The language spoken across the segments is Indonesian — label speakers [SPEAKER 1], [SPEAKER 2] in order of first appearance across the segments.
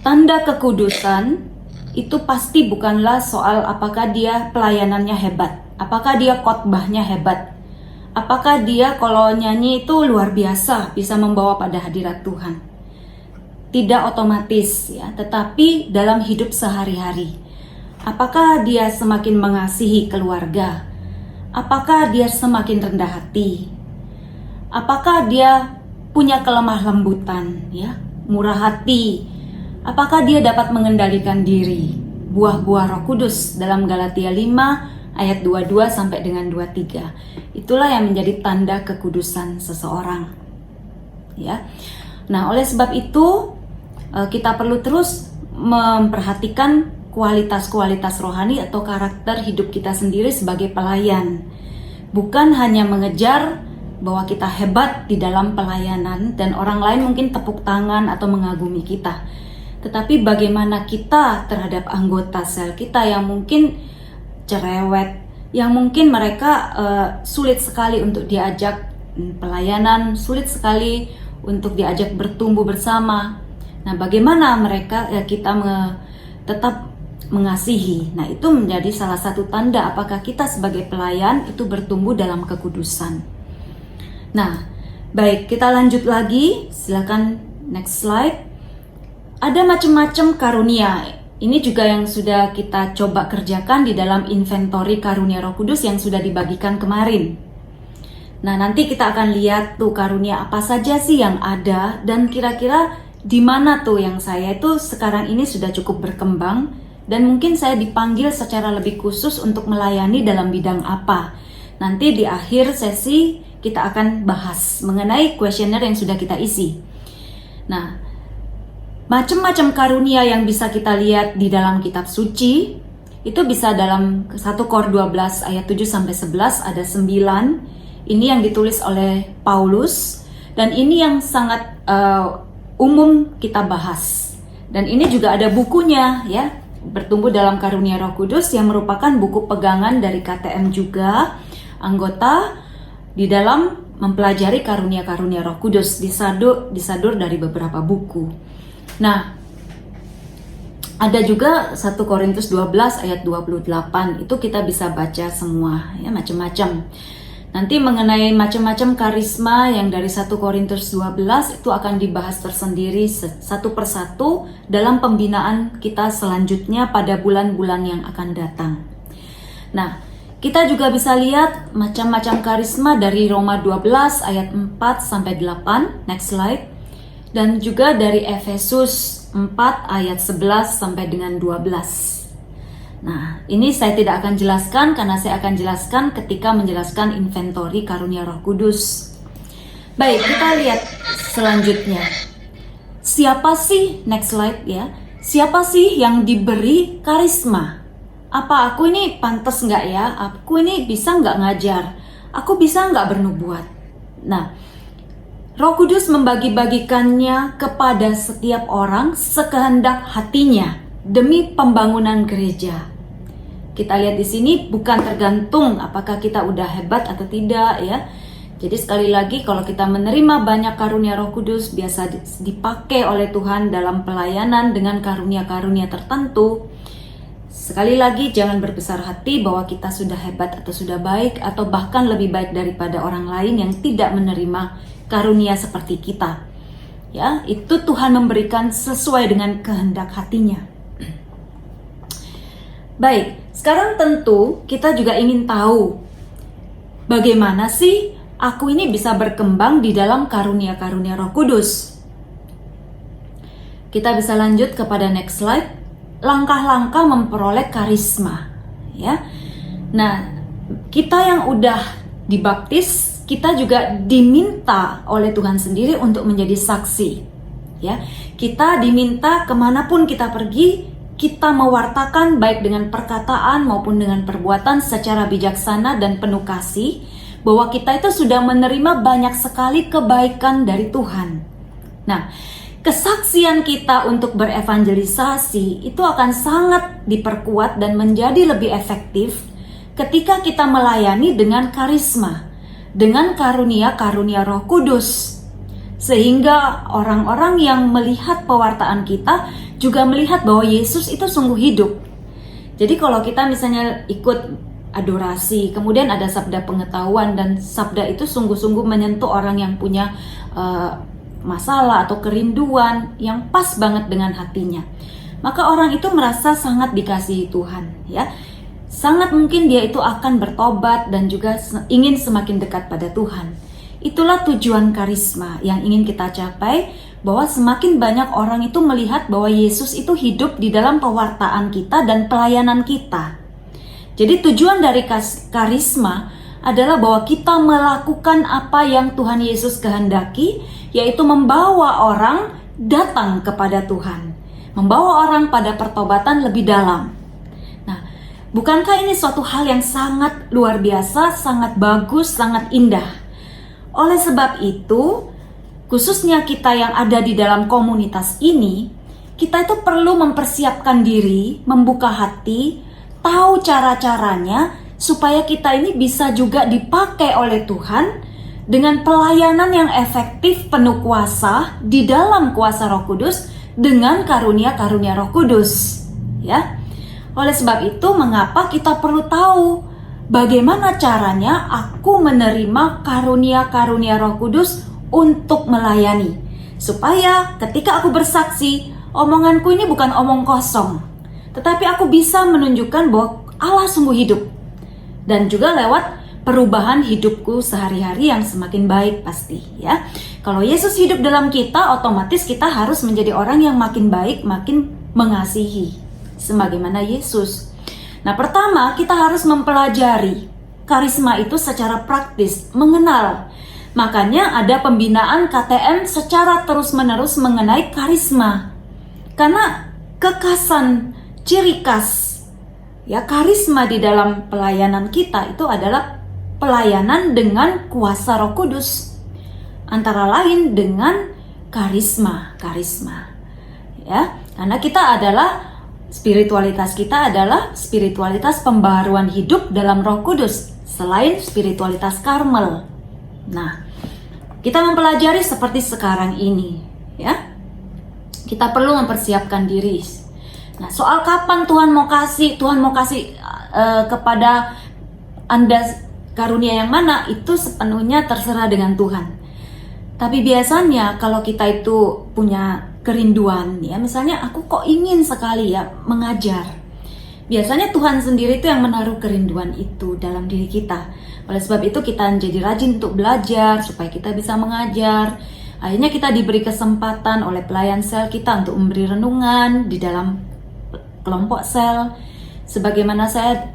[SPEAKER 1] tanda kekudusan itu pasti bukanlah soal apakah dia pelayanannya hebat, apakah dia khotbahnya hebat, apakah dia kalau nyanyi itu luar biasa bisa membawa pada hadirat Tuhan. Tidak otomatis ya, tetapi dalam hidup sehari-hari. Apakah dia semakin mengasihi keluarga? Apakah dia semakin rendah hati? Apakah dia punya kelemah lembutan ya, murah hati? Apakah dia dapat mengendalikan diri? Buah-buah Roh Kudus dalam Galatia 5 ayat 22 sampai dengan 23. Itulah yang menjadi tanda kekudusan seseorang. Ya. Nah, oleh sebab itu kita perlu terus memperhatikan kualitas-kualitas rohani atau karakter hidup kita sendiri sebagai pelayan. Bukan hanya mengejar bahwa kita hebat di dalam pelayanan dan orang lain mungkin tepuk tangan atau mengagumi kita. Tetapi bagaimana kita terhadap anggota sel kita yang mungkin cerewet, yang mungkin mereka sulit sekali untuk diajak pelayanan, sulit sekali untuk diajak bertumbuh bersama. Nah, bagaimana mereka kita tetap mengasihi. Nah, itu menjadi salah satu tanda apakah kita sebagai pelayan itu bertumbuh dalam kekudusan. Nah, baik, kita lanjut lagi. Silakan next slide. Ada macam-macam karunia. Ini juga yang sudah kita coba kerjakan di dalam inventory karunia Roh Kudus yang sudah dibagikan kemarin. Nah, nanti kita akan lihat tuh karunia apa saja sih yang ada dan kira-kira di mana tuh yang saya itu sekarang ini sudah cukup berkembang dan mungkin saya dipanggil secara lebih khusus untuk melayani dalam bidang apa. Nanti di akhir sesi kita akan bahas mengenai kuesioner yang sudah kita isi. Nah, macam-macam karunia yang bisa kita lihat di dalam kitab suci itu bisa dalam 1 Kor 12 ayat 7 sampai 11 ada 9. Ini yang ditulis oleh Paulus dan ini yang sangat umum kita bahas. Dan ini juga ada bukunya ya, Bertumbuh dalam Karunia Roh Kudus yang merupakan buku pegangan dari KTM juga, anggota di dalam mempelajari karunia-karunia Roh Kudus disadur dari beberapa buku. Nah, ada juga 1 Korintus 12 ayat 28, itu kita bisa baca semua ya, macam-macam. Nanti mengenai macam-macam karisma yang dari 1 Korintus 12 itu akan dibahas tersendiri satu persatu dalam pembinaan kita selanjutnya pada bulan-bulan yang akan datang. Nah, kita juga bisa lihat macam-macam karisma dari Roma 12 ayat 4 sampai 8, next slide. Dan juga dari Efesus 4 ayat 11 sampai dengan 12. Nah, ini saya tidak akan jelaskan karena saya akan jelaskan ketika menjelaskan inventory karunia Roh Kudus. Baik, kita lihat selanjutnya. Siapa sih, next slide ya, siapa sih yang diberi karisma? Apa aku ini pantas nggak ya? Aku ini bisa nggak ngajar? Aku bisa nggak bernubuat? Nah, Roh Kudus membagi-bagikannya kepada setiap orang sekehendak hatinya demi pembangunan gereja. Kita lihat di sini bukan tergantung apakah kita udah hebat atau tidak ya. Jadi sekali lagi kalau kita menerima banyak karunia Roh Kudus biasa dipakai oleh Tuhan dalam pelayanan dengan karunia-karunia tertentu. Sekali lagi jangan berbesar hati bahwa kita sudah hebat atau sudah baik atau bahkan lebih baik daripada orang lain yang tidak menerima karunia seperti kita. Ya, itu Tuhan memberikan sesuai dengan kehendak hatinya. Baik, sekarang tentu kita juga ingin tahu bagaimana sih aku ini bisa berkembang di dalam karunia-karunia Roh Kudus. Kita bisa lanjut kepada next slide. Langkah-langkah memperoleh karisma, ya. Nah, kita yang udah dibaptis, kita juga diminta oleh Tuhan sendiri untuk menjadi saksi, ya. Kita diminta kemanapun kita pergi, kita mewartakan baik dengan perkataan maupun dengan perbuatan secara bijaksana dan penuh kasih, bahwa kita itu sudah menerima banyak sekali kebaikan dari Tuhan. Nah, kesaksian kita untuk berevangelisasi itu akan sangat diperkuat dan menjadi lebih efektif ketika kita melayani dengan karisma, dengan karunia-karunia Roh Kudus. Sehingga orang-orang yang melihat pewartaan kita juga melihat bahwa Yesus itu sungguh hidup. Jadi kalau kita misalnya ikut adorasi, kemudian ada sabda pengetahuan, dan sabda itu sungguh-sungguh menyentuh orang yang punya masalah atau kerinduan yang pas banget dengan hatinya, maka orang itu merasa sangat dikasihi Tuhan, ya. Sangat mungkin dia itu akan bertobat dan juga ingin semakin dekat pada Tuhan. Itulah tujuan karisma yang ingin kita capai, bahwa semakin banyak orang itu melihat bahwa Yesus itu hidup di dalam pewartaan kita dan pelayanan kita. Jadi tujuan dari karisma adalah bahwa kita melakukan apa yang Tuhan Yesus kehendaki, yaitu membawa orang datang kepada Tuhan, membawa orang pada pertobatan lebih dalam. Nah, bukankah ini suatu hal yang sangat luar biasa, sangat bagus, sangat indah? Oleh sebab itu, khususnya kita yang ada di dalam komunitas ini, kita itu perlu mempersiapkan diri, membuka hati, tahu cara-caranya, supaya kita ini bisa juga dipakai oleh Tuhan dengan pelayanan yang efektif, penuh kuasa di dalam kuasa Roh Kudus dengan karunia-karunia Roh Kudus, ya. Oleh sebab itu, mengapa kita perlu tahu bagaimana caranya aku menerima karunia-karunia Roh Kudus untuk melayani, supaya ketika aku bersaksi, omonganku ini bukan omong kosong, tetapi aku bisa menunjukkan bahwa Allah sungguh hidup, dan juga lewat perubahan hidupku sehari-hari yang semakin baik pasti, ya. Kalau Yesus hidup dalam kita, otomatis kita harus menjadi orang yang makin baik, makin mengasihi sebagaimana Yesus. Nah, pertama kita harus mempelajari karisma itu secara praktis, mengenal. Makanya ada pembinaan KTM secara terus-menerus mengenai karisma. Karena kekhasan, ciri khas, ya, karisma di dalam pelayanan kita itu adalah pelayanan dengan kuasa Roh Kudus, antara lain dengan karisma, ya. Karena kita adalah spiritualitas kita adalah spiritualitas pembaharuan hidup dalam Roh Kudus, selain spiritualitas Karmel. Nah, kita mempelajari seperti sekarang ini, ya. Kita perlu mempersiapkan diri. Nah, soal kapan Tuhan mau kasih kepada Anda karunia yang mana, itu sepenuhnya terserah dengan Tuhan. Tapi biasanya kalau kita itu punya kerinduan, ya, misalnya aku kok ingin sekali ya mengajar. Biasanya Tuhan sendiri itu yang menaruh kerinduan itu dalam diri kita. Oleh sebab itu kita menjadi rajin untuk belajar supaya kita bisa mengajar. Akhirnya kita diberi kesempatan oleh pelayan sel kita untuk memberi renungan di dalam kelompok sel. Sebagaimana saya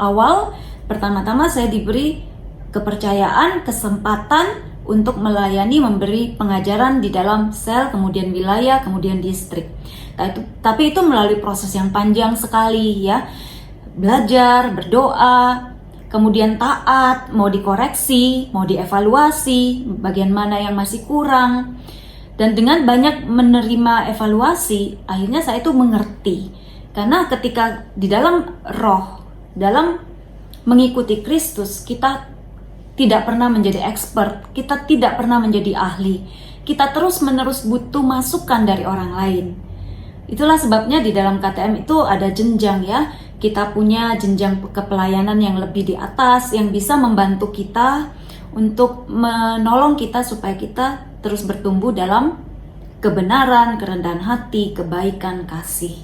[SPEAKER 1] pertama-tama saya diberi kepercayaan, kesempatan untuk melayani, memberi pengajaran di dalam sel, kemudian wilayah, kemudian distrik. Tapi itu melalui proses yang panjang sekali, ya. Belajar, berdoa, kemudian taat, mau dikoreksi, mau dievaluasi, bagian mana yang masih kurang. Dan dengan banyak menerima evaluasi, akhirnya saya itu mengerti. Karena ketika di dalam roh, dalam mengikuti Kristus, kita tidak pernah menjadi expert, kita tidak pernah menjadi ahli. Kita terus-menerus butuh masukan dari orang lain. Itulah sebabnya di dalam KTM itu ada jenjang, ya. Kita punya jenjang kepelayanan yang lebih di atas, yang bisa membantu kita untuk menolong kita supaya kita terus bertumbuh dalam kebenaran, kerendahan hati, kebaikan, kasih.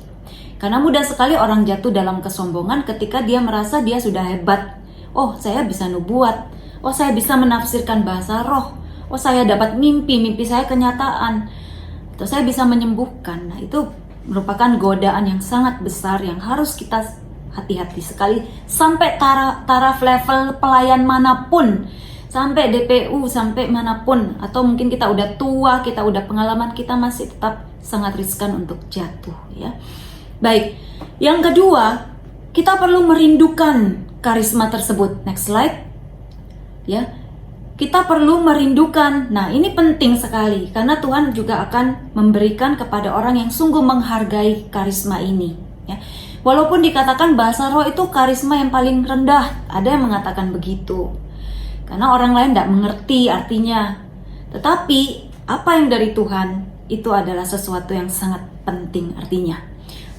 [SPEAKER 1] Karena mudah sekali orang jatuh dalam kesombongan ketika dia merasa dia sudah hebat. Oh, saya bisa nubuat. Oh, saya bisa menafsirkan bahasa roh. Oh, saya dapat mimpi saya kenyataan. Atau saya bisa menyembuhkan. Nah, itu merupakan godaan yang sangat besar yang harus kita hati-hati sekali. Sampai taraf level pelayan manapun, sampai DPU, sampai manapun. Atau mungkin kita udah tua, kita udah pengalaman, kita masih tetap sangat riskan untuk jatuh, ya. Baik, yang kedua, kita perlu merindukan karisma tersebut. Next slide. Ya, kita perlu merindukan. Nah, ini penting sekali karena Tuhan juga akan memberikan kepada orang yang sungguh menghargai karisma ini, ya. Walaupun dikatakan bahasa roh itu karisma yang paling rendah, ada yang mengatakan begitu karena orang lain tidak mengerti artinya. Tetapi apa yang dari Tuhan, itu adalah sesuatu yang sangat penting artinya.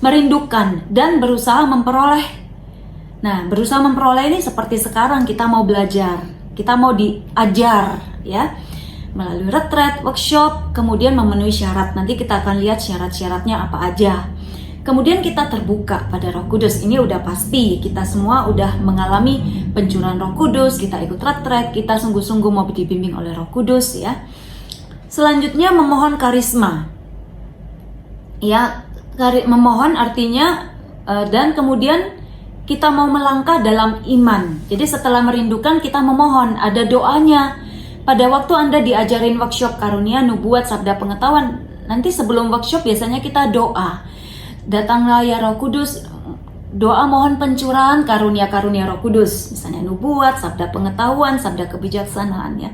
[SPEAKER 1] Merindukan dan berusaha memperoleh. Nah, berusaha memperoleh ini seperti sekarang kita mau belajar, kita mau diajar ya, melalui retreat, workshop, kemudian memenuhi syarat. Nanti kita akan lihat syarat-syaratnya apa aja. Kemudian kita terbuka pada Roh Kudus. Ini udah pasti, kita semua udah mengalami pencurahan Roh Kudus, kita ikut retreat, kita sungguh-sungguh mau dibimbing oleh Roh Kudus ya. Selanjutnya memohon karisma. Ya, memohon artinya dan kemudian kita mau melangkah dalam iman. Jadi setelah merindukan kita memohon, ada doanya. Pada waktu Anda diajarin workshop karunia, nubuat, sabda pengetahuan, nanti sebelum workshop biasanya kita doa. Datanglah ya Roh Kudus, doa mohon pencurahan karunia-karunia Roh Kudus. Misalnya nubuat, sabda pengetahuan, sabda kebijaksanaan ya.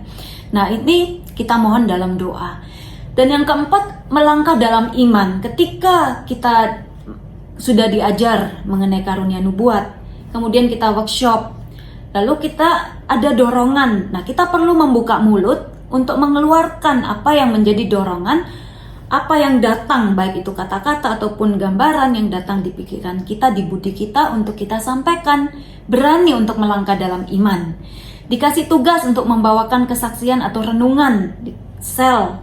[SPEAKER 1] Nah ini kita mohon dalam doa. Dan yang keempat, melangkah dalam iman. Ketika kita sudah diajar mengenai karunia nubuat, kemudian kita workshop, lalu kita ada dorongan. Nah, kita perlu membuka mulut untuk mengeluarkan apa yang menjadi dorongan, apa yang datang, baik itu kata-kata ataupun gambaran yang datang di pikiran kita, di budi kita, untuk kita sampaikan. Berani untuk melangkah dalam iman. Dikasih tugas untuk membawakan kesaksian atau renungan di sel,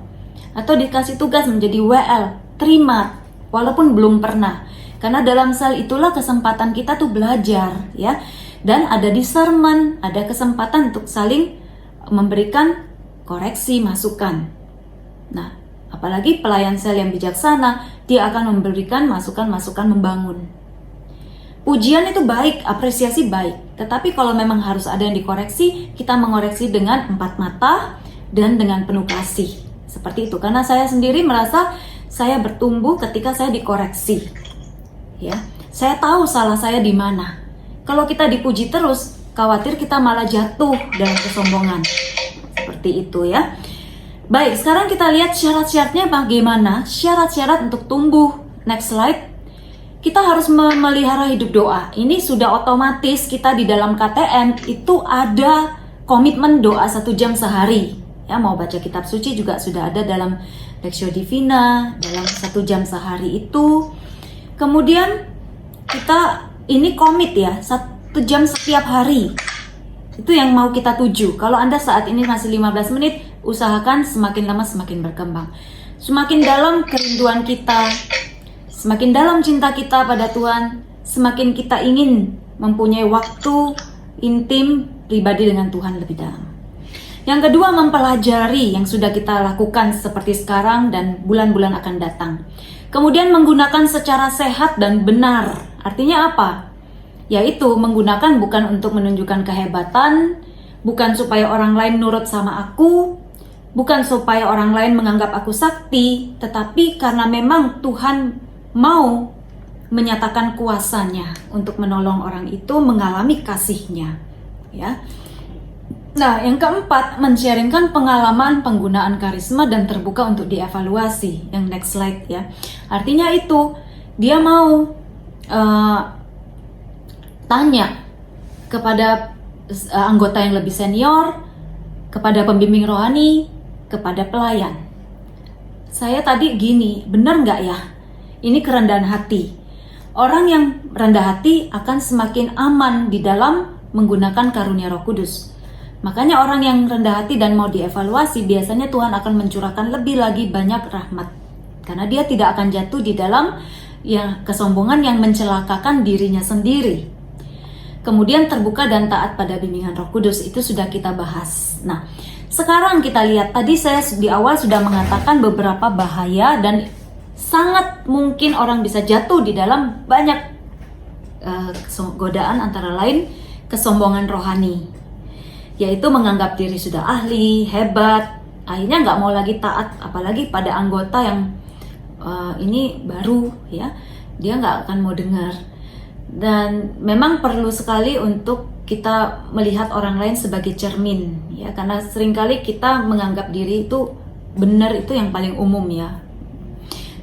[SPEAKER 1] atau dikasih tugas menjadi WL, terima walaupun belum pernah. Karena dalam sel itulah kesempatan kita tuh belajar ya. Dan ada discernment, ada kesempatan untuk saling memberikan koreksi, masukan. Nah, apalagi pelayan sel yang bijaksana, dia akan memberikan masukan-masukan membangun. Pujian itu baik, apresiasi baik. Tetapi kalau memang harus ada yang dikoreksi, kita mengoreksi dengan empat mata dan dengan penuh kasih. Seperti itu. Karena saya sendiri merasa saya bertumbuh ketika saya dikoreksi. Ya, saya tahu salah saya di mana. Kalau kita dipuji terus, khawatir kita malah jatuh dalam kesombongan. Seperti itu ya. Baik, sekarang kita lihat syarat-syaratnya bagaimana. Syarat-syarat untuk tumbuh. Next slide. Kita harus memelihara hidup doa. Ini sudah otomatis kita di dalam KTM itu ada komitmen doa 1 jam sehari. Ya, mau baca kitab suci juga sudah ada dalam Lectio Divina, dalam 1 jam sehari itu. Kemudian kita ini komit ya, 1 jam setiap hari. Itu yang mau kita tuju. Kalau Anda saat ini masih 15 menit, usahakan semakin lama semakin berkembang. Semakin dalam kerinduan kita, semakin dalam cinta kita pada Tuhan, semakin kita ingin mempunyai waktu intim pribadi dengan Tuhan lebih dalam. Yang kedua, mempelajari yang sudah kita lakukan seperti sekarang dan bulan-bulan akan datang. Kemudian menggunakan secara sehat dan benar. Artinya apa? Yaitu menggunakan bukan untuk menunjukkan kehebatan, bukan supaya orang lain nurut sama aku, bukan supaya orang lain menganggap aku sakti, tetapi karena memang Tuhan mau menyatakan kuasanya untuk menolong orang itu mengalami kasihnya ya. Nah, yang keempat, men-sharingkan pengalaman penggunaan karisma dan terbuka untuk dievaluasi. Yang next slide ya. Artinya itu dia mau tanya kepada anggota yang lebih senior, kepada pembimbing rohani, kepada pelayan. Saya tadi gini, benar nggak ya? Ini kerendahan hati. Orang yang rendah hati akan semakin aman di dalam menggunakan karunia Roh Kudus. Makanya orang yang rendah hati dan mau dievaluasi, biasanya Tuhan akan mencurahkan lebih lagi banyak rahmat. Karena dia tidak akan jatuh di dalam kesombongan yang mencelakakan dirinya sendiri. Kemudian terbuka dan taat pada bimbingan Roh Kudus, itu sudah kita bahas. Nah, sekarang kita lihat, tadi saya di awal sudah mengatakan beberapa bahaya dan sangat mungkin orang bisa jatuh di dalam banyak godaan, antara lain kesombongan rohani, yaitu menganggap diri sudah ahli, hebat, akhirnya nggak mau lagi taat, apalagi pada anggota yang ini baru ya, dia nggak akan mau dengar. Dan memang perlu sekali untuk kita melihat orang lain sebagai cermin ya, karena seringkali kita menganggap diri itu benar, itu yang paling umum ya.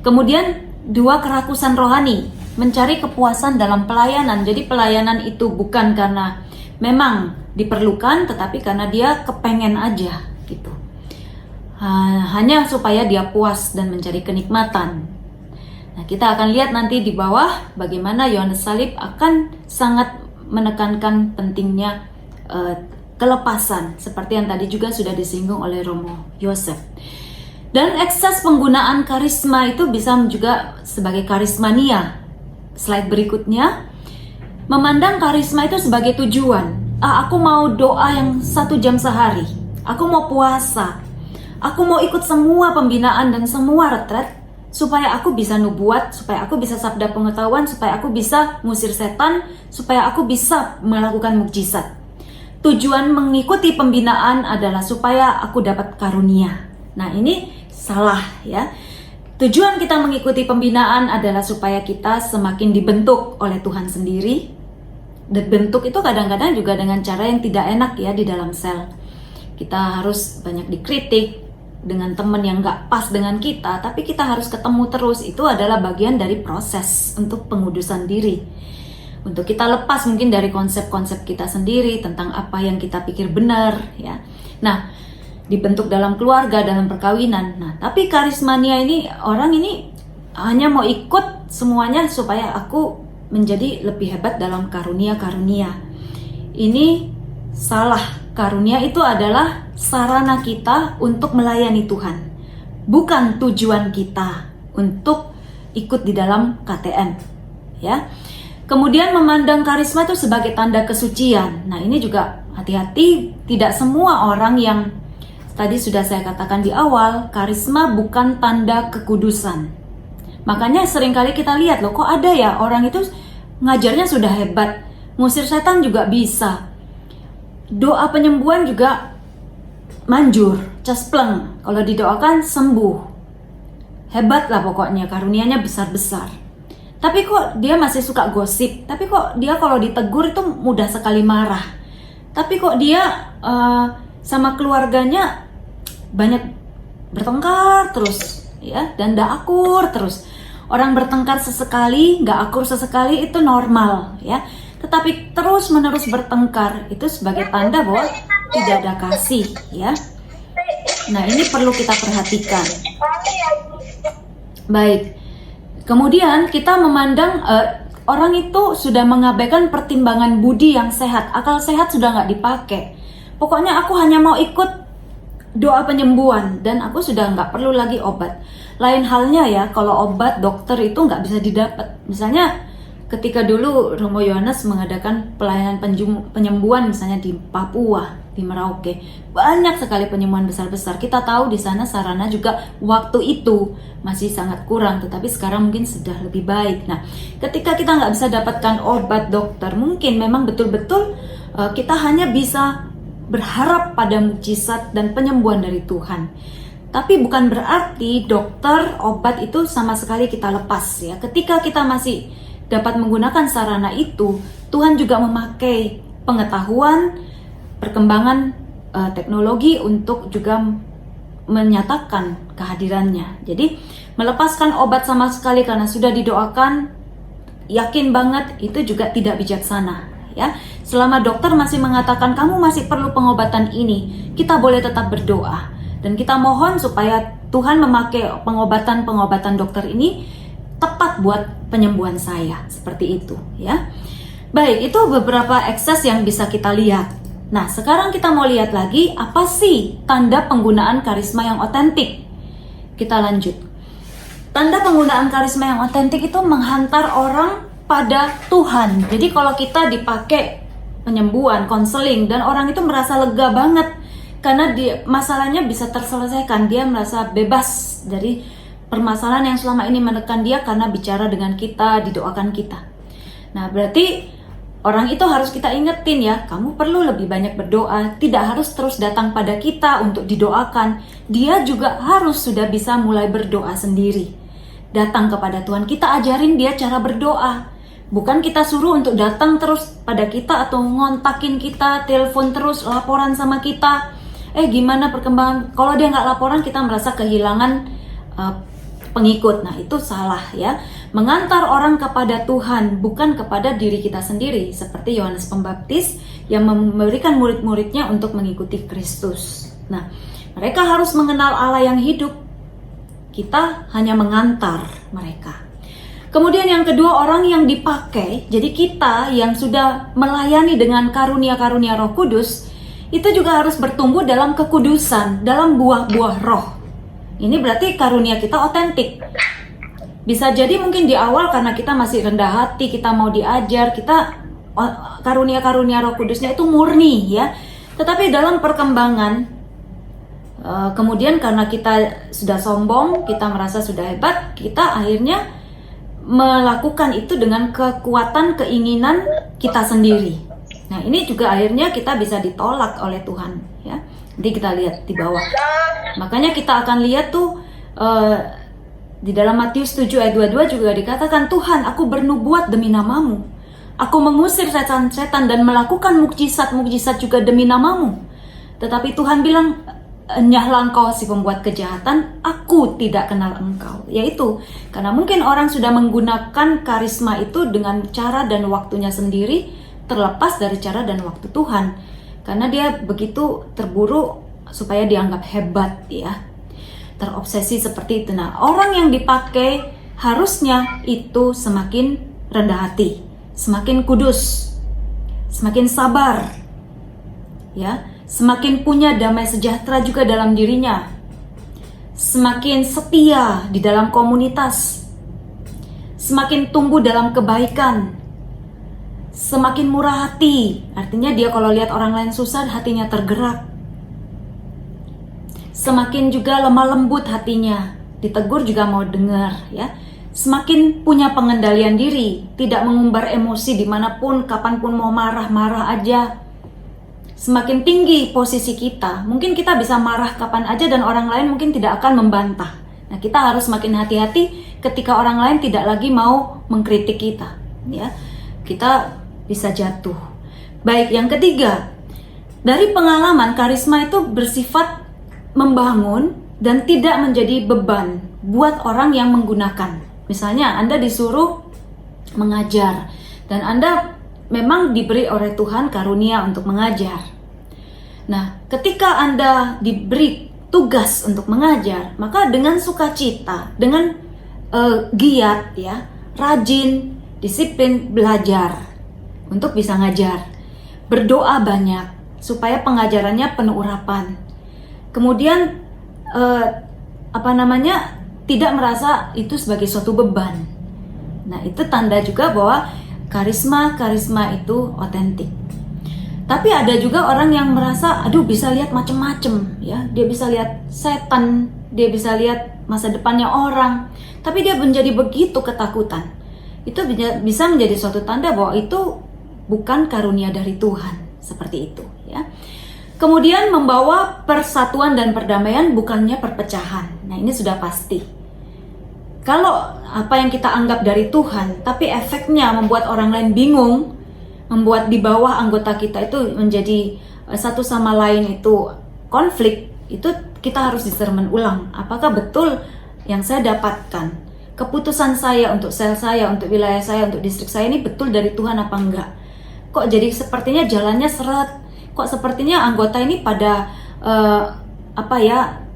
[SPEAKER 1] Kemudian 2, kerakusan rohani, mencari kepuasan dalam pelayanan. Jadi pelayanan itu bukan karena memang diperlukan, tetapi karena dia kepengen aja gitu. hanya supaya dia puas dan mencari kenikmatan. Nah, kita akan lihat nanti di bawah bagaimana Yohanes Salib akan sangat menekankan pentingnya kelepasan, seperti yang tadi juga sudah disinggung oleh Romo Yosef. Dan ekses penggunaan karisma itu bisa juga sebagai karismania. Slide berikutnya, memandang karisma itu sebagai tujuan. Aku mau doa yang 1 jam sehari, aku mau puasa, aku mau ikut semua pembinaan dan semua retret, supaya aku bisa nubuat, supaya aku bisa sabda pengetahuan, supaya aku bisa ngusir setan, supaya aku bisa melakukan mukjizat. Tujuan mengikuti pembinaan adalah supaya aku dapat karunia. Nah, ini salah ya. Tujuan kita mengikuti pembinaan adalah supaya kita semakin dibentuk oleh Tuhan sendiri. Dan bentuk itu kadang-kadang juga dengan cara yang tidak enak ya di dalam sel. Kita harus banyak dikritik dengan teman yang gak pas dengan kita, tapi kita harus ketemu terus. Itu adalah bagian dari proses untuk pengudusan diri. Untuk kita lepas mungkin dari konsep-konsep kita sendiri tentang apa yang kita pikir benar ya. Nah, dibentuk dalam keluarga, dalam perkawinan. Nah, tapi karismania ini, orang ini hanya mau ikut semuanya supaya aku menjadi lebih hebat dalam karunia-karunia. Ini salah. Karunia itu adalah sarana kita untuk melayani Tuhan, bukan tujuan kita untuk ikut di dalam KTM ya. Kemudian memandang karisma itu sebagai tanda kesucian. Nah, ini juga hati-hati, tidak semua orang yang tadi sudah saya katakan di awal, karisma bukan tanda kekudusan. Makanya seringkali kita lihat loh, kok ada ya orang itu ngajarnya sudah hebat, ngusir setan juga bisa, doa penyembuhan juga manjur, cespleng, kalau didoakan sembuh, hebat lah pokoknya, karunianya besar-besar. Tapi kok dia masih suka gosip, tapi kok dia kalau ditegur itu mudah sekali marah, tapi kok dia sama keluarganya banyak bertengkar terus ya, dan gak akur terus. Orang bertengkar sesekali, gak akur sesekali itu normal ya. Tetapi terus-menerus bertengkar itu sebagai tanda bahwa tidak ada kasih ya. Nah, ini perlu kita perhatikan. Baik. Kemudian kita memandang orang itu sudah mengabaikan pertimbangan budi yang sehat. Akal sehat sudah gak dipakai. Pokoknya aku hanya mau ikut doa penyembuhan dan aku sudah nggak perlu lagi obat. Lain halnya ya kalau obat dokter itu nggak bisa didapat. Misalnya ketika dulu Romo Yohanes mengadakan pelayanan penyembuhan misalnya di Papua, di Merauke, banyak sekali penyembuhan besar-besar. Kita tahu di sana sarana juga waktu itu masih sangat kurang, tetapi sekarang mungkin sudah lebih baik. Nah, ketika kita nggak bisa dapatkan obat dokter, mungkin memang betul-betul kita hanya bisa berharap pada mukjizat dan penyembuhan dari Tuhan. Tapi bukan berarti dokter, obat itu sama sekali kita lepas ya. Ketika kita masih dapat menggunakan sarana itu, Tuhan juga memakai pengetahuan, perkembangan teknologi untuk juga menyatakan kehadirannya. Jadi melepaskan obat sama sekali karena sudah didoakan, yakin banget itu juga tidak bijaksana. Ya, selama dokter masih mengatakan kamu masih perlu pengobatan ini, kita boleh tetap berdoa dan kita mohon supaya Tuhan memakai pengobatan dokter ini tepat buat penyembuhan saya, seperti itu ya. Baik, itu beberapa ekses yang bisa kita lihat. Nah, sekarang kita mau lihat lagi apa sih tanda penggunaan karisma yang otentik. Kita lanjut. Tanda penggunaan karisma yang otentik itu menghantar orang pada Tuhan. Jadi kalau kita dipakai penyembuhan, konseling, dan orang itu merasa lega banget karena masalahnya bisa terselesaikan, dia merasa bebas dari permasalahan yang selama ini menekan dia karena bicara dengan kita, didoakan kita. Nah, berarti orang itu harus kita ingetin ya, kamu perlu lebih banyak berdoa, tidak harus terus datang pada kita untuk didoakan. Dia juga harus sudah bisa mulai berdoa sendiri. Datang kepada Tuhan, kita ajarin dia cara berdoa. Bukan kita suruh untuk datang terus pada kita atau ngontakin kita, telepon terus, laporan sama kita. Gimana perkembangan? Kalau dia nggak laporan, kita merasa kehilangan pengikut. Nah, itu salah ya. Mengantar orang kepada Tuhan, bukan kepada diri kita sendiri. Seperti Yohanes Pembaptis yang memberikan murid-muridnya untuk mengikuti Kristus. Nah, Mereka harus mengenal Allah yang hidup. Kita hanya mengantar mereka. Kemudian yang kedua, orang yang dipakai. Jadi kita yang sudah melayani dengan karunia-karunia Roh Kudus, itu juga harus bertumbuh dalam kekudusan, dalam buah-buah roh. Ini berarti karunia kita otentik. Bisa jadi mungkin di awal karena kita masih rendah hati, kita mau diajar, kita karunia-karunia Roh Kudusnya itu murni ya. Tetapi dalam perkembangan, kemudian karena kita sudah sombong, kita merasa sudah hebat, kita akhirnya melakukan itu dengan kekuatan keinginan kita sendiri. Nah, ini juga akhirnya kita bisa ditolak oleh Tuhan ya. Nanti kita lihat di bawah. Makanya kita akan lihat tuh di dalam Matius 7 ayat 22 juga dikatakan, Tuhan, aku bernubuat demi namamu. Aku mengusir setan-setan dan melakukan mukjizat-mukjizat juga demi namamu. Tetapi Tuhan bilang, enyahlah engkau si pembuat kejahatan, aku tidak kenal engkau. Yaitu karena mungkin orang sudah menggunakan karisma itu dengan cara dan waktunya sendiri, terlepas dari cara dan waktu Tuhan. Karena dia begitu terburu supaya dianggap hebat ya. Terobsesi seperti itu. Nah, orang yang dipakai harusnya itu semakin rendah hati, semakin kudus, semakin sabar ya, semakin punya damai sejahtera juga dalam dirinya, semakin setia di dalam komunitas, semakin tumbuh dalam kebaikan, semakin murah hati. Artinya dia kalau lihat orang lain susah, hatinya tergerak. Semakin juga lemah lembut hatinya, ditegur juga mau dengar ya. Semakin punya pengendalian diri, tidak mengumbar emosi dimanapun, kapanpun mau marah-marah aja. Semakin tinggi posisi kita, mungkin kita bisa marah kapan aja dan orang lain mungkin tidak akan membantah. Nah, kita harus semakin hati-hati ketika orang lain tidak lagi mau mengkritik kita ya. Kita bisa jatuh. Baik, yang ketiga, dari pengalaman, karisma itu bersifat membangun dan tidak menjadi beban buat orang yang menggunakan. Misalnya Anda disuruh mengajar dan Anda memang diberi oleh Tuhan karunia untuk mengajar. Nah, ketika Anda diberi tugas untuk mengajar, maka dengan sukacita, dengan giat ya, rajin, disiplin belajar untuk bisa ngajar. Berdoa banyak supaya pengajarannya penuh urapan. Kemudian tidak merasa itu sebagai suatu beban. Nah, itu tanda juga bahwa karisma itu otentik. Tapi ada juga orang yang merasa, aduh bisa lihat macem-macem ya, dia bisa lihat setan, dia bisa lihat masa depannya orang, tapi dia menjadi begitu ketakutan. Itu bisa menjadi suatu tanda bahwa itu bukan karunia dari Tuhan, seperti itu ya. Kemudian membawa persatuan dan perdamaian, bukannya perpecahan. Nah, ini sudah pasti. Kalau apa yang kita anggap dari Tuhan, tapi efeknya membuat orang lain bingung, membuat di bawah anggota kita itu menjadi satu sama lain itu konflik, itu kita harus discernment ulang. Apakah betul yang saya dapatkan, keputusan saya untuk sel saya, untuk wilayah saya, untuk distrik saya ini betul dari Tuhan apa enggak? Kok jadi sepertinya jalannya seret? Kok sepertinya anggota ini pada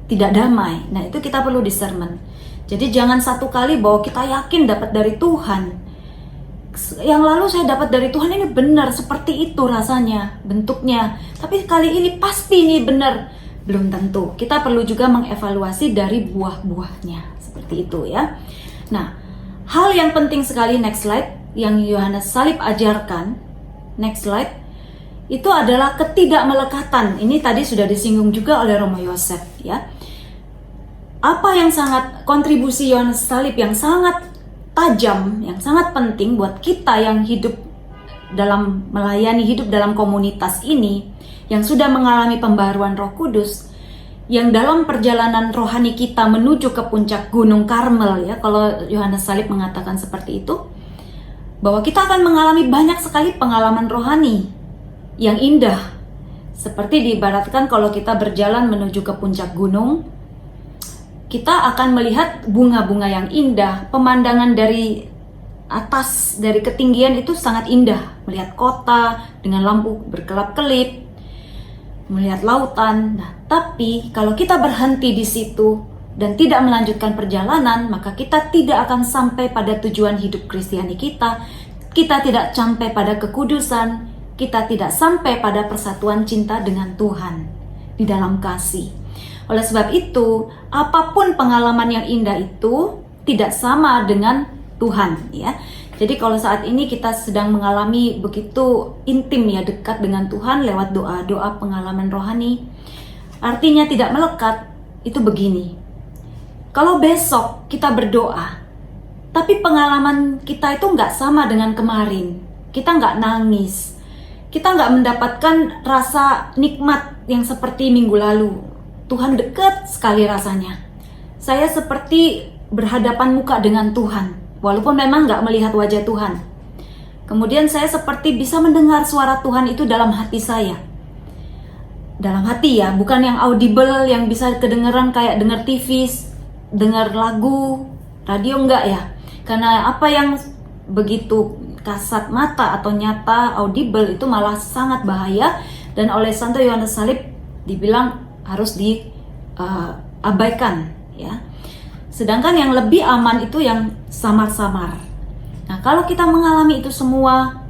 [SPEAKER 1] tidak damai. Nah, itu kita perlu discernment. Jadi jangan satu kali bahwa kita yakin dapat dari Tuhan, yang lalu saya dapat dari Tuhan ini benar, seperti itu rasanya, bentuknya, tapi kali ini pasti ini benar. Belum tentu. Kita perlu juga mengevaluasi dari buah-buahnya, seperti itu ya. Nah, hal yang penting sekali, next slide, yang Yohanes Salib ajarkan, next slide, itu adalah ketidakmelekatan. Ini tadi sudah disinggung juga oleh Romo Yosef ya. Apa yang sangat kontribusi Yohanes Salib yang sangat tajam, yang sangat penting buat kita yang hidup dalam melayani, hidup dalam komunitas ini, yang sudah mengalami pembaruan Roh Kudus, yang dalam perjalanan rohani kita menuju ke puncak Gunung Karmel ya, kalau Yohanes Salib mengatakan seperti itu, bahwa kita akan mengalami banyak sekali pengalaman rohani yang indah. Seperti diibaratkan kalau kita berjalan menuju ke puncak gunung, kita akan melihat bunga-bunga yang indah, pemandangan dari atas, dari ketinggian itu sangat indah, melihat kota dengan lampu berkelap-kelip. melihat lautan. Nah, tapi kalau kita berhenti di situ dan tidak melanjutkan perjalanan, maka kita tidak akan sampai pada tujuan hidup Kristiani kita. Kita tidak sampai pada kekudusan, kita tidak sampai pada persatuan cinta dengan Tuhan di dalam kasih. Oleh sebab itu, apapun pengalaman yang indah itu tidak sama dengan Tuhan, ya. Jadi kalau saat ini kita sedang mengalami begitu intim, ya, dekat dengan Tuhan lewat doa-doa pengalaman rohani, artinya tidak melekat, itu begini. Kalau besok kita berdoa, tapi pengalaman kita itu nggak sama dengan kemarin, kita nggak nangis, kita nggak mendapatkan rasa nikmat yang seperti minggu lalu. Tuhan dekat sekali rasanya. Saya seperti berhadapan muka dengan Tuhan, walaupun memang nggak melihat wajah Tuhan. Kemudian saya seperti bisa mendengar suara Tuhan itu dalam hati saya. Dalam hati, ya, bukan yang audible, yang bisa kedengeran kayak denger TV, dengar lagu, radio, enggak, ya. Karena apa yang begitu kasat mata atau nyata, audible, itu malah sangat bahaya. Dan oleh Santo Yohanes Salib dibilang harus diabaikan, ya. Sedangkan yang lebih aman itu yang samar-samar. Nah, kalau kita mengalami itu semua,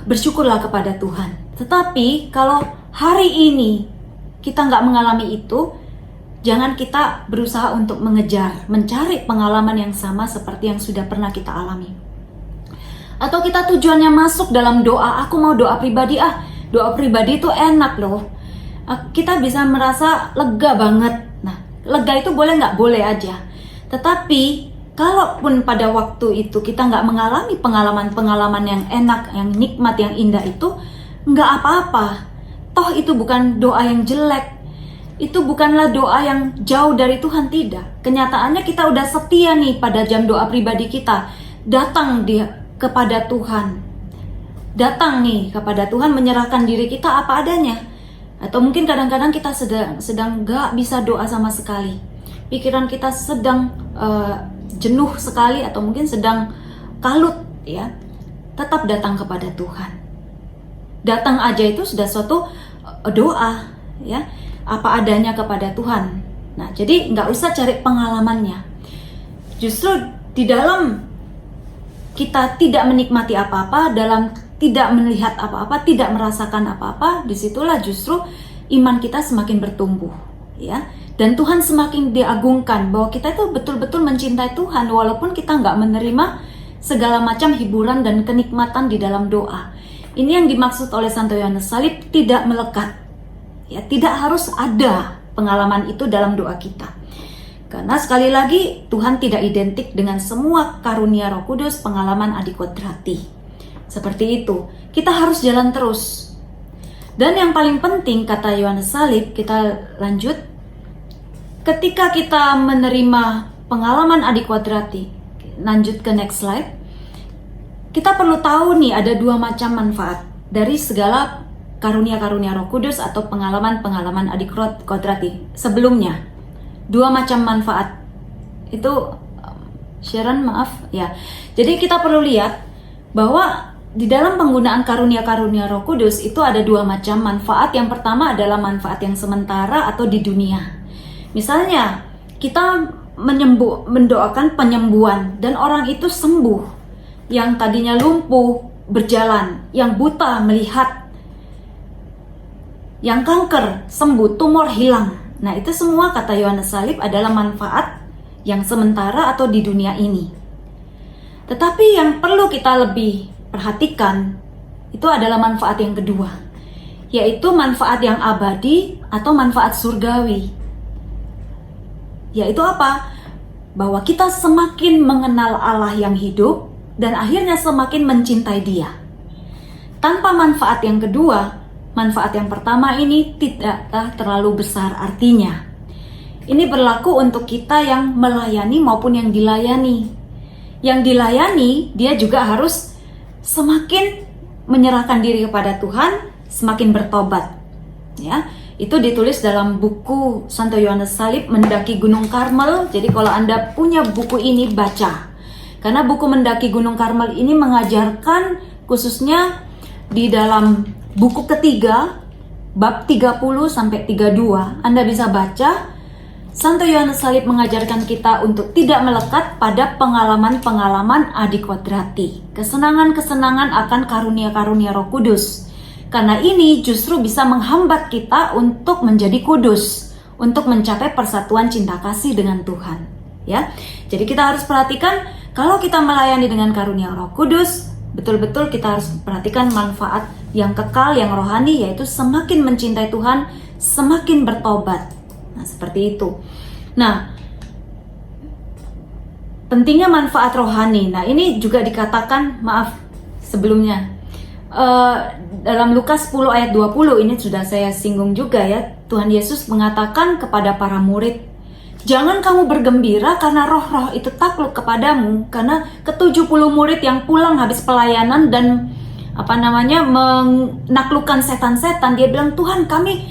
[SPEAKER 1] bersyukurlah kepada Tuhan. Tetapi kalau hari ini kita nggak mengalami itu, jangan kita berusaha untuk mengejar, mencari pengalaman yang sama seperti yang sudah pernah kita alami. Atau kita tujuannya masuk dalam doa, aku mau doa pribadi, doa pribadi itu enak loh. Kita bisa merasa lega banget. Nah, lega itu boleh nggak? Boleh aja. Tetapi, kalaupun pada waktu itu kita nggak mengalami pengalaman-pengalaman yang enak, yang nikmat, yang indah itu, nggak apa-apa. Toh itu bukan doa yang jelek. Itu bukanlah doa yang jauh dari Tuhan, tidak. Kenyataannya kita udah setia nih pada jam doa pribadi kita. Datang kepada Tuhan. Datang nih kepada Tuhan, menyerahkan diri kita apa adanya. Atau mungkin kadang-kadang kita sedang gak bisa doa sama sekali. Pikiran kita sedang jenuh sekali, atau mungkin sedang kalut, ya. Tetap datang kepada Tuhan. Datang aja itu sudah suatu doa, ya. Apa adanya kepada Tuhan. Nah, jadi nggak usah cari pengalamannya. Justru di dalam kita tidak menikmati apa-apa, dalam tidak melihat apa-apa, tidak merasakan apa-apa, disitulah justru iman kita semakin bertumbuh, ya. Dan Tuhan semakin diagungkan, bahwa kita itu betul-betul mencintai Tuhan, walaupun kita nggak menerima segala macam hiburan dan kenikmatan di dalam doa. Ini yang dimaksud oleh Santo Yohanes Salib, tidak melekat. Ya, tidak harus ada pengalaman itu dalam doa kita. Karena sekali lagi, Tuhan tidak identik dengan semua karunia Roh Kudus, pengalaman adikodrati. Seperti itu, kita harus jalan terus. Dan yang paling penting, kata Yohanes Salib, kita lanjut. Ketika kita menerima pengalaman adikodrati, lanjut ke next slide. Kita perlu tahu nih, ada dua macam manfaat dari segala karunia-karunia Roh Kudus atau pengalaman-pengalaman adikodrati sebelumnya. Dua macam manfaat. Itu Sharon, maaf ya. Jadi kita perlu lihat bahwa di dalam penggunaan karunia-karunia Roh Kudus itu ada dua macam manfaat. Yang pertama adalah manfaat yang sementara atau di dunia. Misalnya, kita mendoakan penyembuhan dan orang itu sembuh. Yang tadinya lumpuh berjalan, yang buta melihat, yang kanker sembuh, tumor hilang. Nah, itu semua kata Yohanes Salib adalah manfaat yang sementara atau di dunia ini. Tetapi yang perlu kita lebih perhatikan itu adalah manfaat yang kedua, yaitu manfaat yang abadi atau manfaat surgawi. Yaitu apa? Bahwa kita semakin mengenal Allah yang hidup dan akhirnya semakin mencintai Dia. Tanpa manfaat yang kedua, manfaat yang pertama ini tidaklah terlalu besar artinya. Ini berlaku untuk kita yang melayani maupun yang dilayani. Yang dilayani, dia juga harus semakin menyerahkan diri kepada Tuhan, semakin bertobat. Ya, itu ditulis dalam buku Santo Yohanes Salib, Mendaki Gunung Karmel. Jadi kalau Anda punya buku ini, baca. Karena buku Mendaki Gunung Karmel ini mengajarkan, khususnya di dalam buku ketiga, bab 30 sampai 32, Anda bisa baca. Santo Yohanes Salib mengajarkan kita untuk tidak melekat pada pengalaman-pengalaman adikodrati, kesenangan-kesenangan akan karunia-karunia Roh Kudus. Karena ini justru bisa menghambat kita untuk menjadi kudus, untuk mencapai persatuan cinta kasih dengan Tuhan. Ya, jadi kita harus perhatikan kalau kita melayani dengan karunia Roh Kudus, betul-betul kita harus perhatikan manfaat yang kekal, yang rohani, yaitu semakin mencintai Tuhan, semakin bertobat. Nah, seperti itu. Nah, pentingnya manfaat rohani. Nah, ini juga dikatakan, maaf sebelumnya, dalam Lukas 10 ayat 20, ini sudah saya singgung juga ya. Tuhan Yesus mengatakan kepada para murid, jangan kamu bergembira karena roh-roh itu takluk kepadamu, karena ke-70 murid yang pulang habis pelayanan dan menaklukkan setan-setan, dia bilang, Tuhan, kami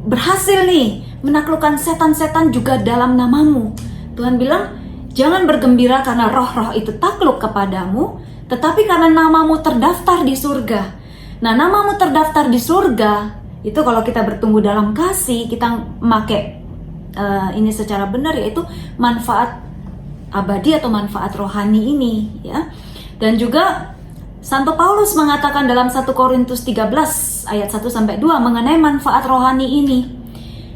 [SPEAKER 1] berhasil nih menaklukkan setan-setan juga dalam namamu. Tuhan bilang, jangan bergembira karena roh-roh itu takluk kepadamu, tetapi karena namamu terdaftar di surga. Nah, namamu terdaftar di surga, itu kalau kita bertumbuh dalam kasih, kita memakai ini secara benar, yaitu manfaat abadi atau manfaat rohani ini, ya. Dan juga Santo Paulus mengatakan dalam 1 Korintus 13 ayat 1-2 mengenai manfaat rohani ini.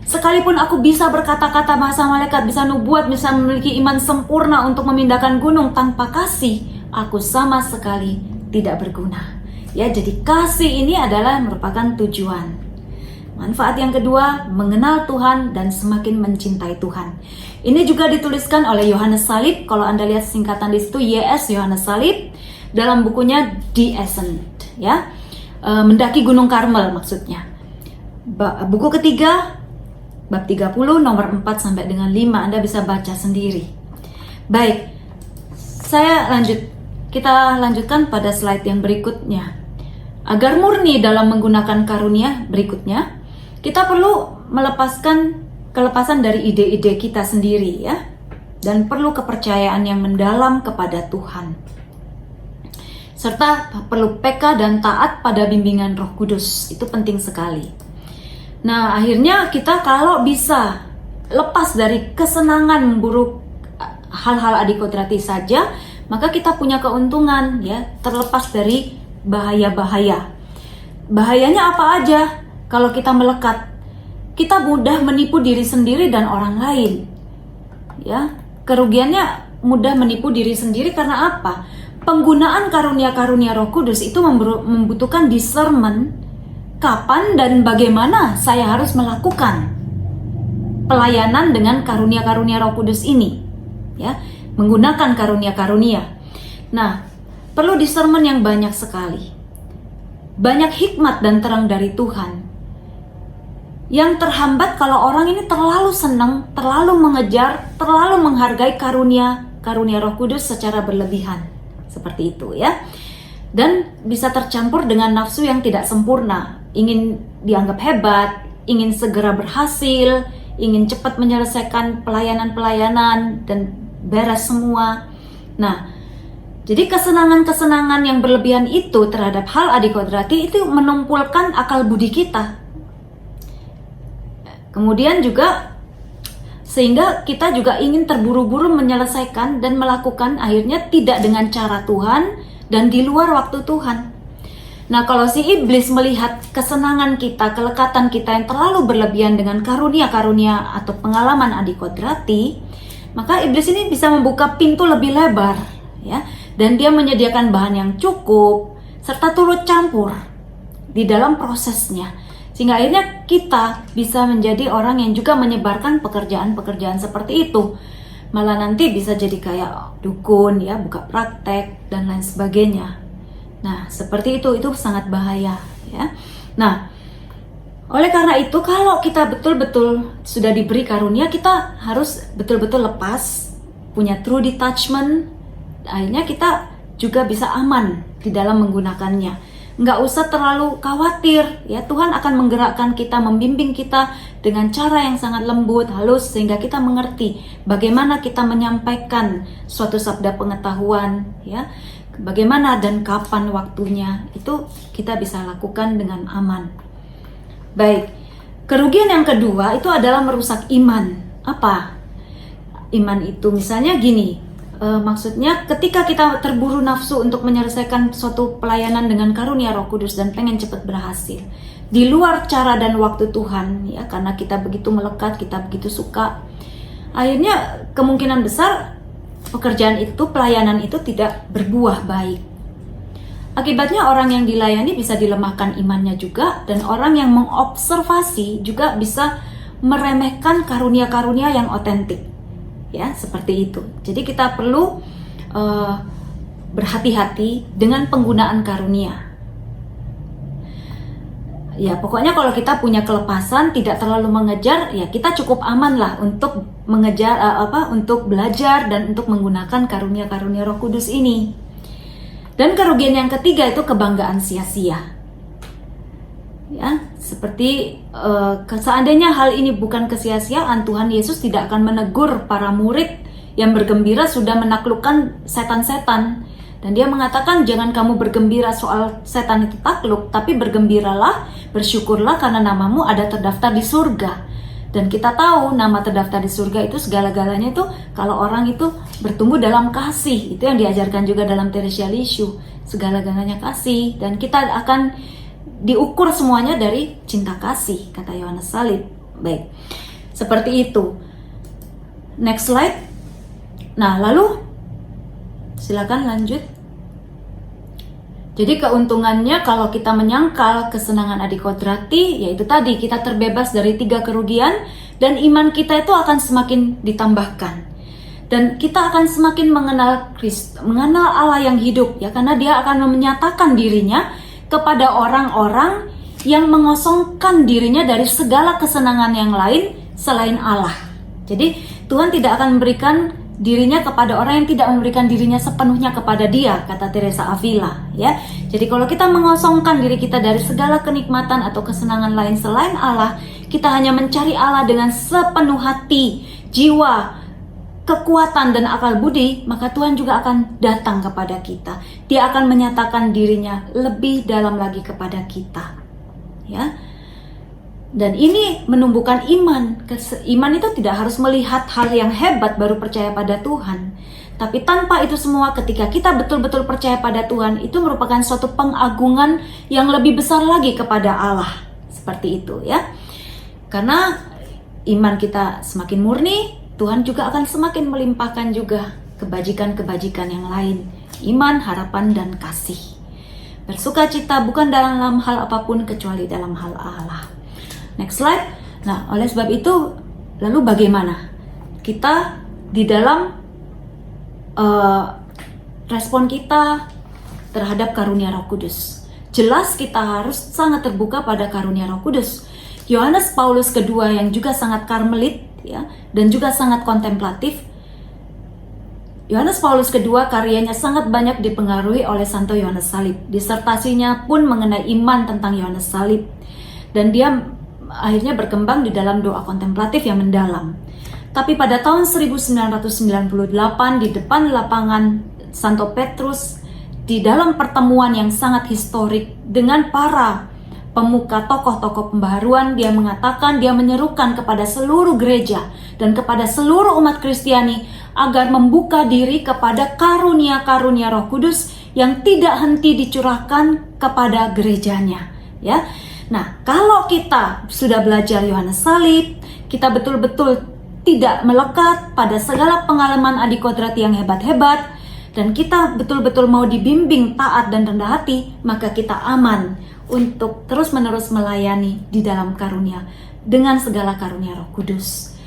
[SPEAKER 1] Sekalipun aku bisa berkata-kata bahasa malaikat, bisa nubuat, bisa memiliki iman sempurna untuk memindahkan gunung, tanpa kasih, aku sama sekali tidak berguna. Ya, jadi kasih ini adalah merupakan tujuan. Manfaat yang kedua, mengenal Tuhan dan semakin mencintai Tuhan. Ini juga dituliskan oleh Yohanes Salib. Kalau Anda lihat singkatan di situ, YS Yohanes Salib, dalam bukunya The Ascent, ya, mendaki Gunung Karmel maksudnya. Buku ketiga, bab 30 nomor 4 sampai dengan 5, Anda bisa baca sendiri. Baik, kita lanjutkan pada slide yang berikutnya. Agar murni dalam menggunakan karunia berikutnya, kita perlu kelepasan dari ide-ide kita sendiri, ya, dan perlu kepercayaan yang mendalam kepada Tuhan, serta perlu peka dan taat pada bimbingan Roh Kudus. Itu penting sekali. Nah, akhirnya kita kalau bisa lepas dari kesenangan memburu hal-hal adikodrati saja, maka kita punya keuntungan, ya, terlepas dari bahaya-bahaya. Bahayanya apa aja? Kalau kita melekat, kita mudah menipu diri sendiri dan orang lain. Ya, kerugiannya mudah menipu diri sendiri karena apa? Penggunaan karunia-karunia Roh Kudus itu membutuhkan discernment kapan dan bagaimana saya harus melakukan pelayanan dengan karunia-karunia Roh Kudus ini, ya, menggunakan karunia-karunia. Nah, perlu discernment yang banyak sekali. Banyak hikmat dan terang dari Tuhan. Yang terhambat kalau orang ini terlalu senang, terlalu mengejar, terlalu menghargai karunia Roh Kudus secara berlebihan. Seperti itu, ya. Dan bisa tercampur dengan nafsu yang tidak sempurna. Ingin dianggap hebat, ingin segera berhasil, ingin cepat menyelesaikan pelayanan-pelayanan dan beres semua. Nah, jadi kesenangan-kesenangan yang berlebihan itu terhadap hal adikodrati itu menumpulkan akal budi kita. Kemudian juga sehingga kita juga ingin terburu-buru menyelesaikan dan melakukan, akhirnya tidak dengan cara Tuhan dan di luar waktu Tuhan. Nah, kalau si iblis melihat kesenangan kita, kelekatan kita yang terlalu berlebihan dengan karunia-karunia atau pengalaman adikodrati, maka iblis ini bisa membuka pintu lebih lebar, ya, dan dia menyediakan bahan yang cukup serta turut campur di dalam prosesnya, sehingga akhirnya kita bisa menjadi orang yang juga menyebarkan pekerjaan-pekerjaan seperti itu. Malah nanti bisa jadi kayak dukun, ya, buka praktek dan lain sebagainya. Nah, seperti itu sangat bahaya, ya. Nah, oleh karena itu, kalau kita betul-betul sudah diberi karunia, kita harus betul-betul lepas, punya true detachment. Akhirnya kita juga bisa aman di dalam menggunakannya. Nggak usah terlalu khawatir, ya. Tuhan akan menggerakkan kita, membimbing kita dengan cara yang sangat lembut, halus, sehingga kita mengerti bagaimana kita menyampaikan suatu sabda pengetahuan, ya. Bagaimana dan kapan waktunya, itu kita bisa lakukan dengan aman. Baik, kerugian yang kedua itu adalah merusak iman. Apa? Iman itu misalnya gini, maksudnya ketika kita terburu nafsu untuk menyelesaikan suatu pelayanan dengan karunia Roh Kudus dan pengen cepat berhasil, di luar cara dan waktu Tuhan, ya, karena kita begitu melekat, kita begitu suka, akhirnya kemungkinan besar pekerjaan itu, pelayanan itu tidak berbuah baik. Akibatnya orang yang dilayani bisa dilemahkan imannya juga, dan orang yang mengobservasi juga bisa meremehkan karunia-karunia yang otentik. Ya, seperti itu. Jadi kita perlu berhati-hati dengan penggunaan karunia. Ya, pokoknya kalau kita punya kelepasan, tidak terlalu mengejar, ya kita cukup aman lah untuk mengejar untuk belajar dan untuk menggunakan karunia-karunia Roh Kudus ini. Dan kerugian yang ketiga itu kebanggaan sia-sia. Ya, seperti seandainya hal ini bukan kesia-siaan, Tuhan Yesus tidak akan menegur para murid yang bergembira sudah menaklukkan setan-setan. Dan dia mengatakan, jangan kamu bergembira soal setan itu takluk, tapi bergembiralah, bersyukurlah karena namamu ada terdaftar di surga. Dan kita tahu nama terdaftar di surga itu segala-galanya itu kalau orang itu bertumbuh dalam kasih. Itu yang diajarkan juga dalam Theresia Lisieux. Segala-galanya kasih. Dan kita akan diukur semuanya dari cinta kasih, kata Yohanes Salib. Baik, seperti itu. Next slide. Nah, lalu silakan lanjut. Jadi keuntungannya kalau kita menyangkal kesenangan adikodrati, yaitu tadi kita terbebas dari 3 kerugian dan iman kita itu akan semakin ditambahkan. Dan kita akan semakin mengenal Kristus, mengenal Allah yang hidup, ya, karena dia akan menyatakan dirinya kepada orang-orang yang mengosongkan dirinya dari segala kesenangan yang lain selain Allah. Jadi Tuhan tidak akan memberikan dirinya kepada orang yang tidak memberikan dirinya sepenuhnya kepada dia, kata Teresa Avila, ya. Jadi kalau kita mengosongkan diri kita dari segala kenikmatan atau kesenangan lain selain Allah, kita hanya mencari Allah dengan sepenuh hati, jiwa, kekuatan dan akal budi, maka Tuhan juga akan datang kepada kita. Dia akan menyatakan dirinya lebih dalam lagi kepada kita, ya. Dan ini menumbuhkan iman. Iman itu tidak harus melihat hal yang hebat baru percaya pada Tuhan. Tapi tanpa itu semua, ketika kita betul-betul percaya pada Tuhan, itu merupakan suatu pengagungan yang lebih besar lagi kepada Allah. Seperti itu, ya. Karena iman kita semakin murni, Tuhan juga akan semakin melimpahkan juga kebajikan-kebajikan yang lain. Iman, harapan, dan kasih. Bersukacita bukan dalam hal apapun kecuali dalam hal Allah. Next slide. Nah, oleh sebab itu, lalu bagaimana kita di dalam respon kita terhadap karunia Roh Kudus? Jelas kita harus sangat terbuka pada karunia Roh Kudus. Yohanes Paulus kedua yang juga sangat karmelit, ya, dan juga sangat kontemplatif. Yohanes Paulus kedua karyanya sangat banyak dipengaruhi oleh Santo Yohanes Salib. Disertasinya pun mengenai iman tentang Yohanes Salib. Dan dia akhirnya berkembang di dalam doa kontemplatif yang mendalam. Tapi pada tahun 1998 di depan lapangan Santo Petrus, di dalam pertemuan yang sangat historik dengan para pemuka tokoh-tokoh pembaharuan, dia mengatakan, dia menyerukan kepada seluruh gereja dan kepada seluruh umat Kristiani agar membuka diri kepada karunia-karunia Roh Kudus yang tidak henti dicurahkan kepada gerejanya, ya. Nah, kalau kita sudah belajar Yohanes Salib, kita betul-betul tidak melekat pada segala pengalaman adikodrati yang hebat-hebat, dan kita betul-betul mau dibimbing taat dan rendah hati, maka kita aman untuk terus-menerus melayani di dalam karunia dengan segala karunia Roh Kudus.